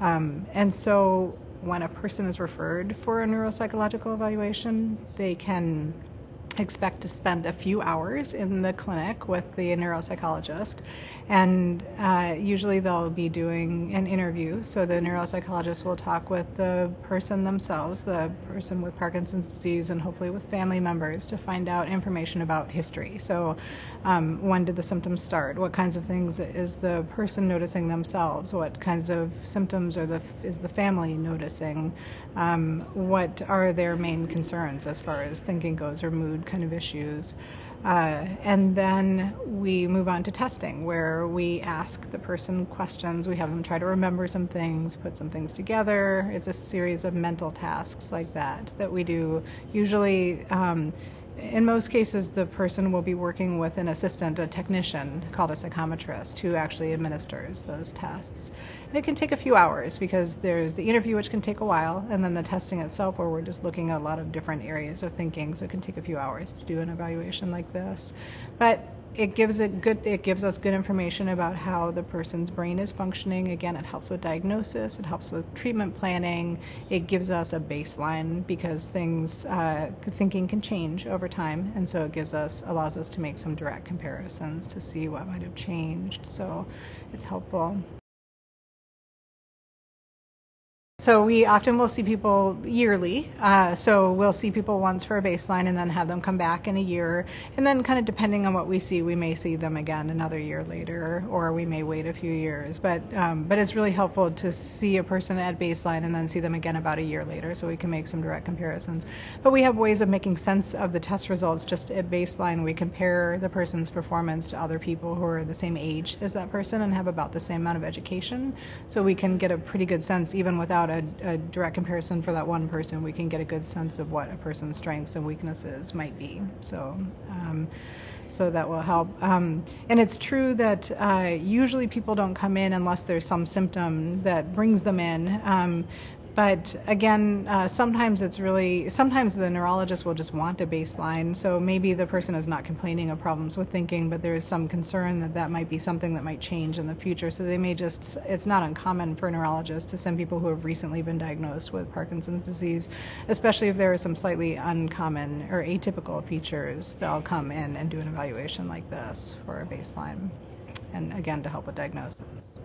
And so when a person is referred for a neuropsychological evaluation, they can expect to spend a few hours in the clinic with the neuropsychologist, and usually they'll be doing an interview. So the neuropsychologist will talk with the person themselves, the person with Parkinson's disease, and hopefully with family members to find out information about history. So when did the symptoms start? What kinds of things is the person noticing themselves? What kinds of symptoms is the family noticing? What are their main concerns as far as thinking goes, or mood kind of issues? And then we move on to testing, where we ask the person questions. We have them try to remember some things, put some things together. It's a series of mental tasks like that we do. Usually, in most cases, the person will be working with an assistant, a technician called a psychometrist, who actually administers those tests. And it can take a few hours, because there's the interview, which can take a while, and then the testing itself, where we're just looking at a lot of different areas of thinking. So it can take a few hours to do an evaluation like this. But it gives us good information about how the person's brain is functioning. Again, it helps with diagnosis, it helps with treatment planning, it gives us a baseline, because thinking can change over time, and so allows us to make some direct comparisons to see what might have changed. So it's helpful. So we often will see people yearly. So we'll see people once for a baseline and then have them come back in a year. And then kind of depending on what we see, we may see them again another year later, or we may wait a few years. But it's really helpful to see a person at baseline and then see them again about a year later, so we can make some direct comparisons. But we have ways of making sense of the test results. Just at baseline, we compare the person's performance to other people who are the same age as that person and have about the same amount of education. So we can get a pretty good sense, even without a direct comparison for that one person, we can get a good sense of what a person's strengths and weaknesses might be. So that will help. And it's true that usually people don't come in unless there's some symptom that brings them in. But again, sometimes the neurologist will just want a baseline. So maybe the person is not complaining of problems with thinking, but there is some concern that might be something that might change in the future. So they may it's not uncommon for neurologists to send people who have recently been diagnosed with Parkinson's disease, especially if there are some slightly uncommon or atypical features. They'll come in and do an evaluation like this for a baseline, and again, to help with diagnosis.